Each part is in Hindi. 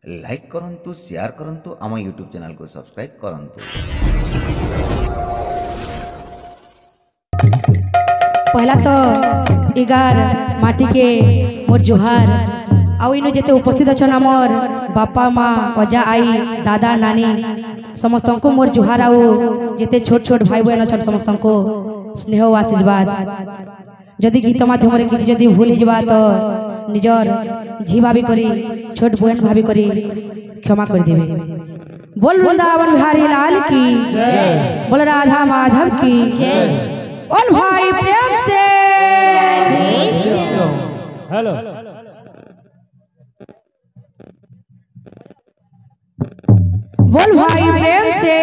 लाइक करंतु शेयर करंतु आम यूट्यूब चैनल को सब्सक्राइब करंतु। पहला तो इगार माटी के मोर जोहार आउ इनु जेते उपस्थित अछन हमर बापा माँ अजा आई दादा नानी समस्त को मोर जोहार आउ जेते छोट छोट भाई बहन अछन समस्त को स्नेह और आशीर्वाद। जदि गीत माध्यम रे किछि जदि भूल जबा तो निजर झी भाभी करी छोट बहन भाभी करी क्षमा कर देबे। बोल वृंदावन बिहारी लाल की जय, बोल राधा माधव की जय, बोल भाई प्रेम से हेलो बोल भाई प्रेम से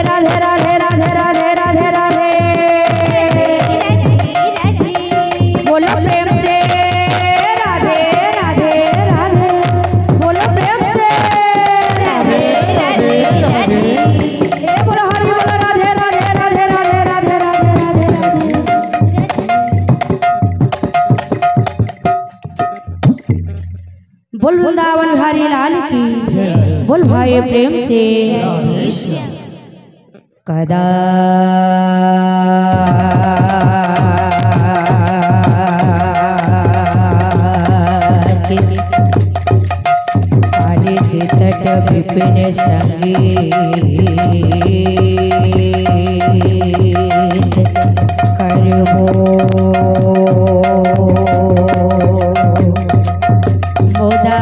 राधे राधे राधे राधे राधे राधे बोलो प्रेम से राधे राधे राधे बोलो प्रेम से राधे राधे राधे बोलो हरि बोलो राधे राधे राधे राधे राधे राधे राधे बोल वृंदावन बिहारी लाल की बोल भाई प्रेम से कदा तट विपिन संगीत करबो मोदा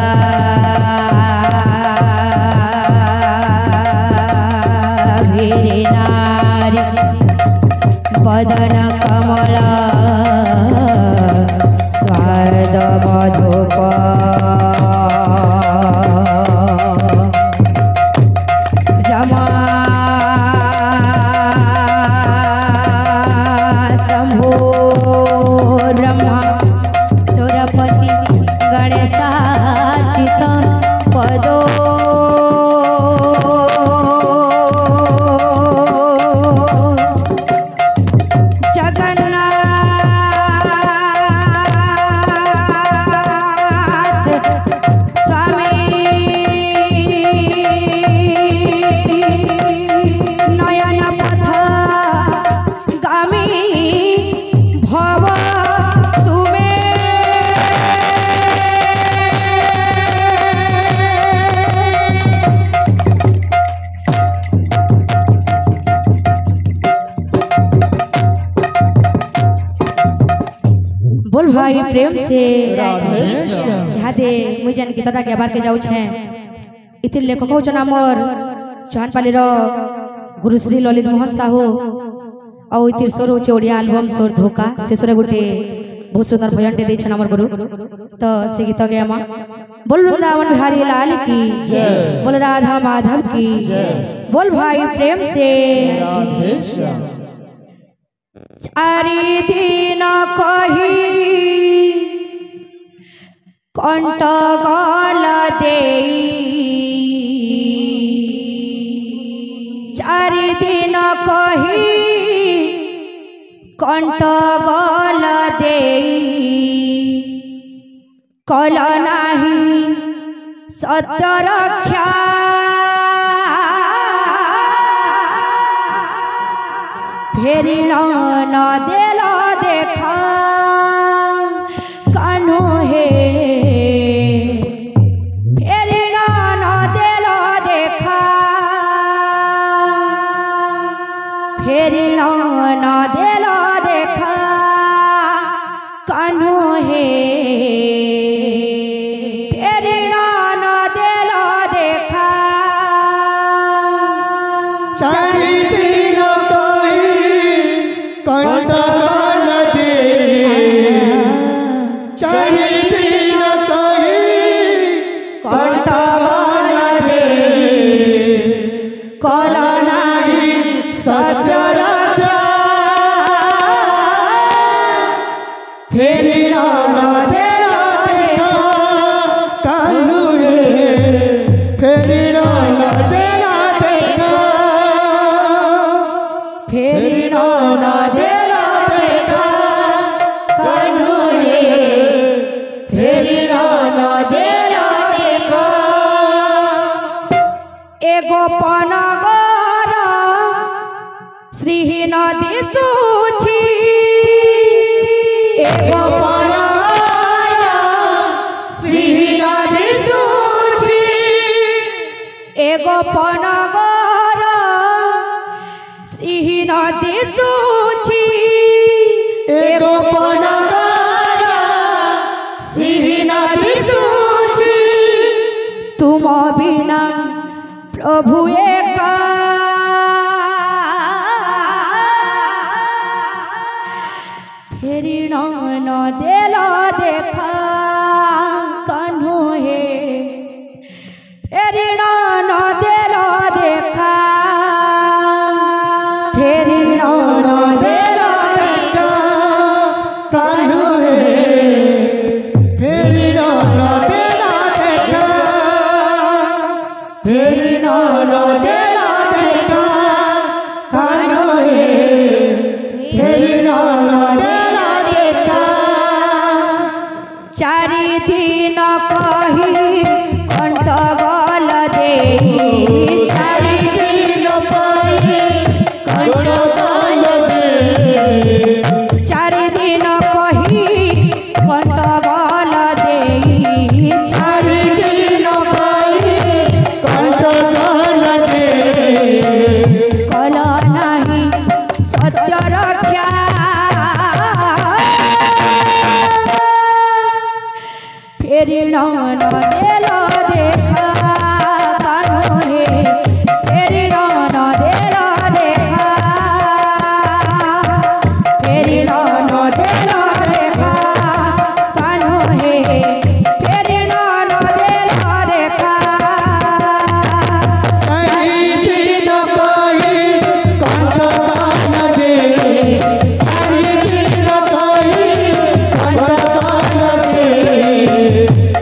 नारी बदन कमल स्वाद मधुप रमा शंभो ब्रह्मा सुरपति गणेशाचित पदो बोल भाई प्रेम से यहाँ दे मुझे जन गीतटा गेबार के जाऊ छे इतिर लेखक होचन हमर चौहानपाली रो गुरुश्री ललित मोहन साहू और इतिर स्वर होचे ओडिया एल्बम स्वर धोखा से स्वर गुटे बहुत सुंदर भजन टे देछन हमर गुरु तो से गीत गे हम बोल वृंदावन बिहारी लाल की जय, बोल राधा माधव की जय, बोल भाई प्रेम से चारि दिन कही कंठ गल देई चारि दिन कही कंठ गल देई कल नाही सत्य रक्षा फेरी न देल देखा कान्हो हे फेरी न देल देखा फेरी न देल देखा कान्हो हे फेरी न देल देखा चारि दिन कंठ गल दे चारि दिन कंठ गल दे कल नाही सत्य रक्षा फेरी न देल देखा कान्हो फेरी न देल देखा फेरी न देला देखा कान्हू हे फेरी न देला देखा एगो पनगर श्री नदी सूची एगो पनगर श्री नदी सूची एगो पनगर श्री नदी सूची एगो पनगर श्री नदी सूची तुम बिना प्रभु एका फेरी न देला देखा कान्हू हे फेरी न देला देखा फेरी न देला देखा कान्हू हे फेरी न देला देखा फेरी न देला देखा कान्हू हे फेरी न देला देखा चारि दिन कही कंठ गल दे चारि दिन कही कंठ गल दे चारि दिन कही कंठ गल दे चारि दिन कही कंठ गल दे कल नहीं सत्य रक्षा फेरी न देला देखा कान्हू हे फेरी न देला देखा फेरी न देला देखा कान्हू हे फेरी न देला देखा चारि दिन कही कंठ गल दे चारि दिन कही कंठ गल दे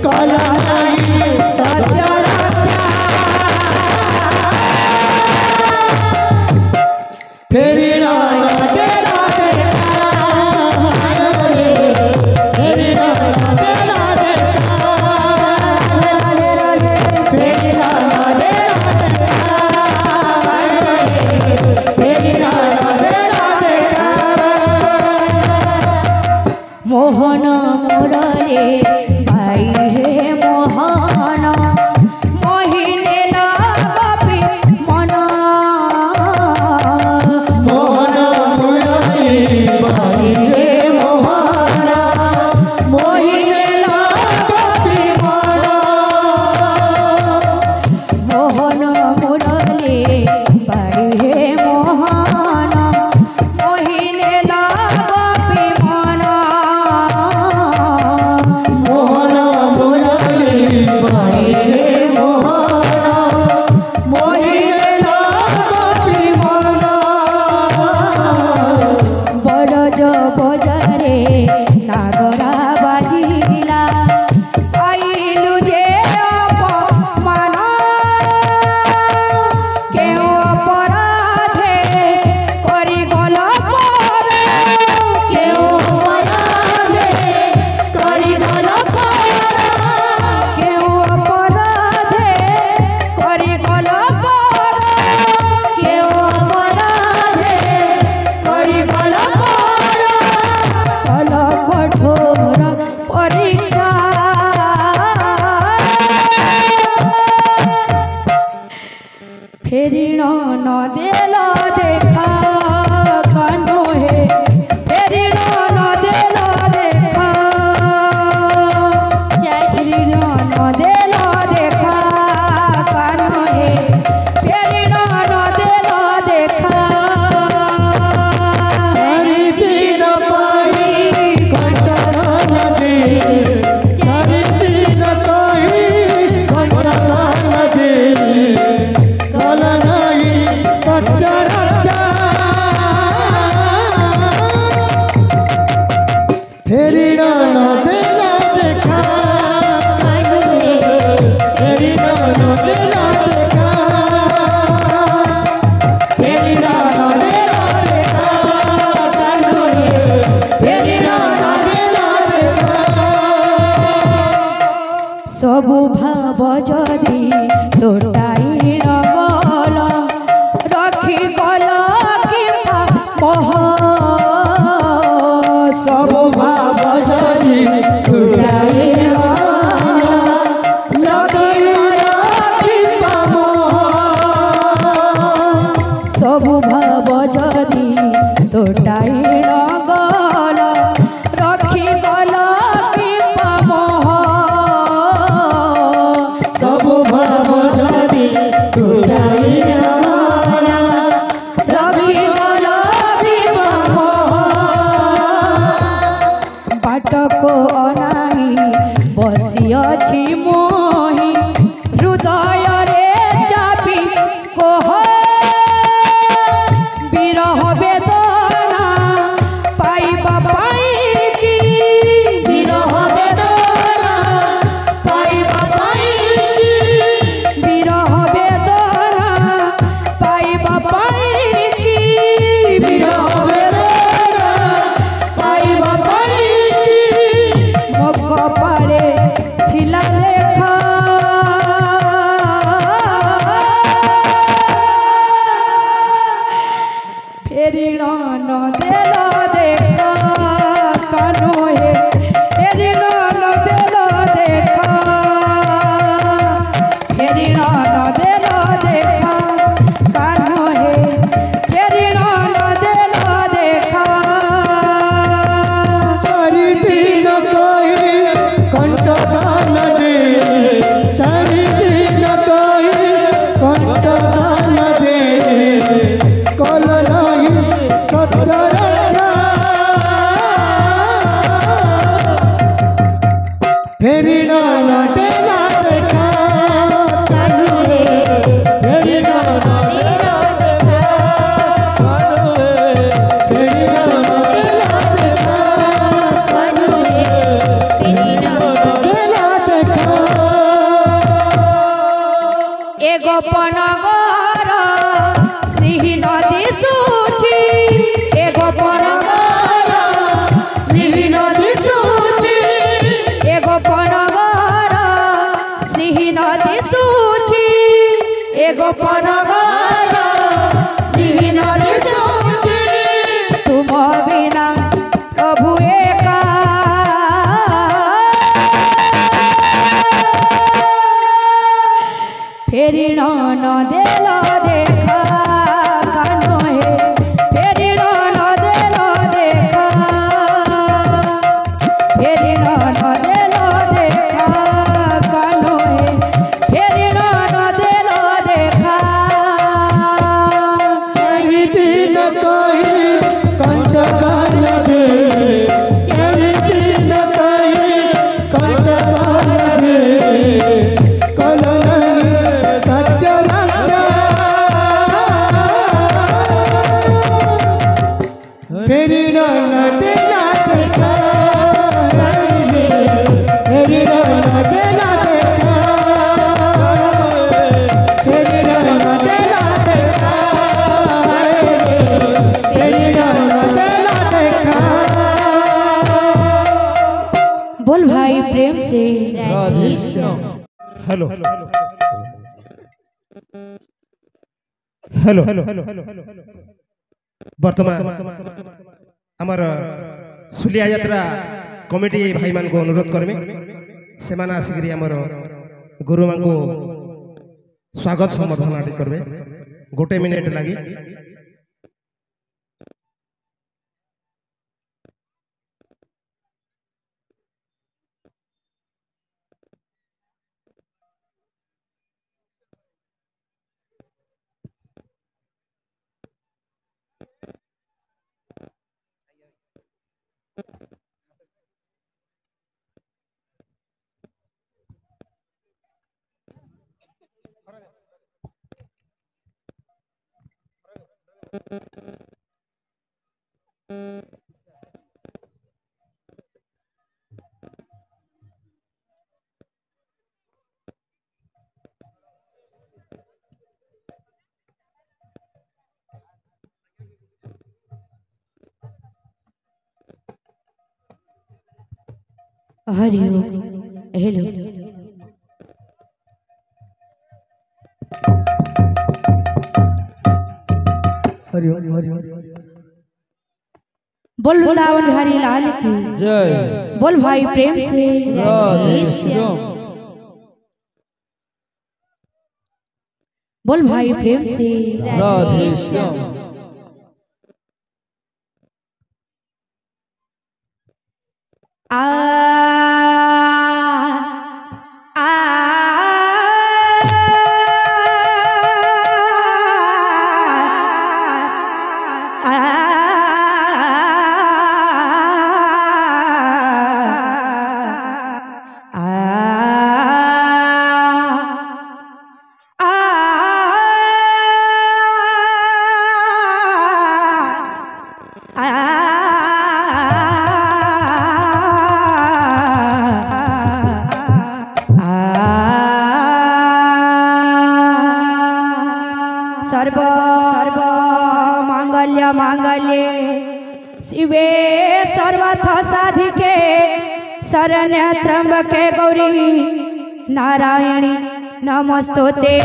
कल नहीं सत्य रक्षा फेरी न देला देखा फेरी न देला देखा फेरी न देला देखा फेरी न देला देखा मोहन मुरले भाई हे मोहन मोहिने लागपि मन मोहन मुरली भाई हे मोहन मोहिने लागपि मन मोहन मुरले भाई हे मोहन मोहिने लागपि मन सब भाव जरी छुटाइल सब भाव जरी तोटाइल गल रखी गल कृपा मोह सब भाव जरी छुटाइल रखी गल कृपा मोह बाटक अनाई बसी अछि मोहि हृदय रे चापी कोह विरह वेदना पाइबा पाइकी विरह वेदना पाइबा पाइकी विरह वेदना पाइबा पाइकी विरह वेदना पाइबा पाइकी मो कपाळे थिला लेखा फेरिण न देल देखा कानो हे फेरिण न देल देखा फेरिण न देल देखा कानो हे फेरिण न देल देखा चारि दिन कहि कंठ दान दे चारि दिन कहि कंठ दान दे कल नहीं सत्य रक्षा फेरी न देला देखा कानू रे फेरी न देला देखा कानू रे फेरी न देला देखा कानू रे फेरी न देला देखा एगो पनगर सिंह नदी सूची एगो पनगर सिंह नदी सूची एगो पनगर सिंह नदी सूची एगो पनगर सिंह नदी सूची तुम बिना प्रभु एका फेरिण न देल देखा कानो हे फेरिण न देल देखा फेरिण न देल देखा कानो हे फेरिण न देल देखा चारि दिन कहि कंठ दान दे चारि दिन कहि कंठ दान दे कल नहीं सत्य रक्षा फेरी न देला देखा फेरी न देला देखा फेरी न देला देखा फेरी न देला देखा बोल भाई प्रेम से हेलो हेलो बर्तमान आमर सुलिया यात्रा कमिटी भाई मान को अनुरोध करमी से माने आसिकरी आमर गुरु मान को स्वागत संबर्धना करबे गोटे मिनिट लगी हरि ओम हेलो हरि हरि हरि बोल वृंदावन बिहारी लाल की जय। बोल भाई प्रेम से राधे श्याम। बोल भाई प्रेम से राधे श्याम। आ आ सर्व सर्व मांगल्य मांगल्ये शिवे सर्वथ साधिके शरण्य त्र्यंबके गौरी नारायणी नमस्तुते।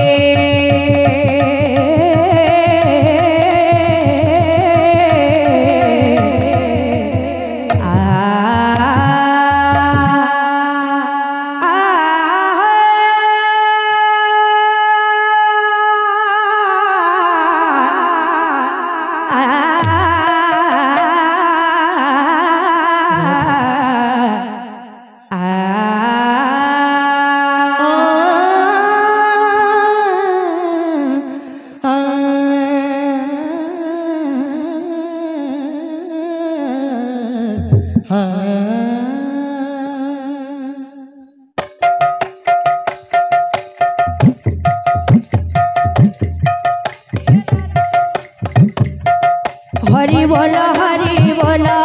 हरि बोलो हरि बोलो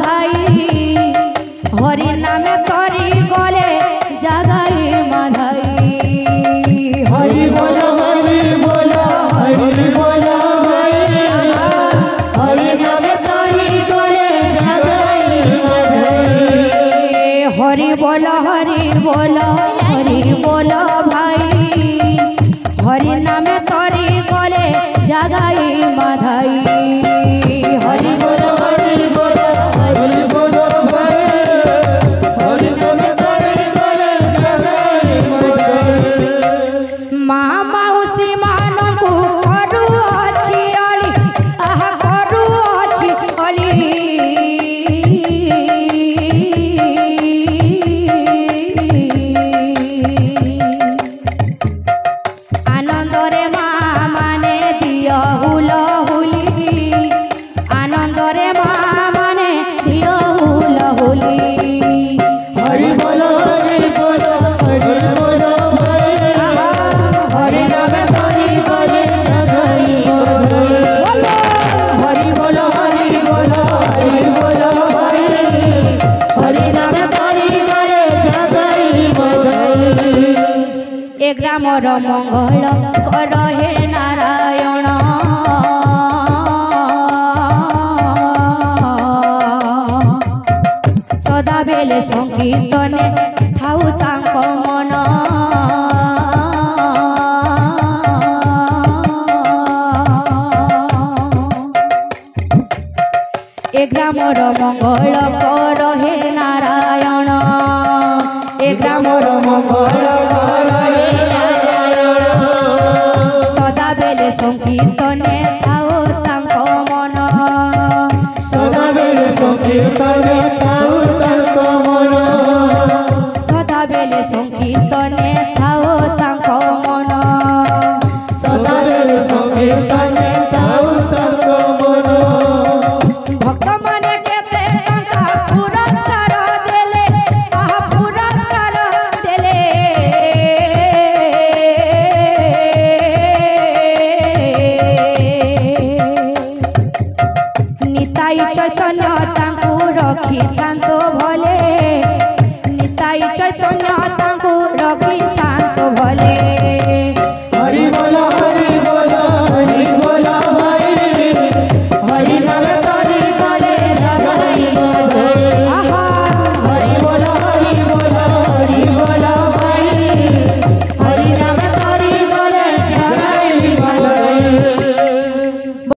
भाई हरि नाम करी गले जगाई माधाई। हरि बोलो भाई हरि नाम करी गले जगाई माधाई। हरि बोलो भाई हरि नाम करी गले जगाई माधाई। हरि बोलो हरि बोलो भाई हरि नाम करी गले जगाई माधाई। माँ माउसी मानकु करू अछि अली आहा करू अछि अली। आनंदरे माँ माने दियो हुलो हुली आनंदरे माँ माने दियो हुलो हुली। हरि बोलो भाई हरि नाम करी गले जगाई माधाई। हरि बोलो भाई हरि नाम करी गले जगाई माधाई। ए ग्रामर मंगल कर हे नारायण सदा बेले संकीर्तने थाउ तांको मन। ए ग्रामर मंगल कर हे नारायण ए ग्रामर मंगल कर हे नारायण सदा बेले संकीर्तने थाओ तांको मन। सदा बेले संकीर्तने थाउ तांको मन। सदा बेले संकीर्तने थाओ तांको मन। सदा बेले संकीर्तने थाउ तांको मन। भक्त माने केते टंका पुरस्कार देले आहा पुरस्कार देले। निताई चैतन्य तांकु रखी तांतो भले निताई चैतन्य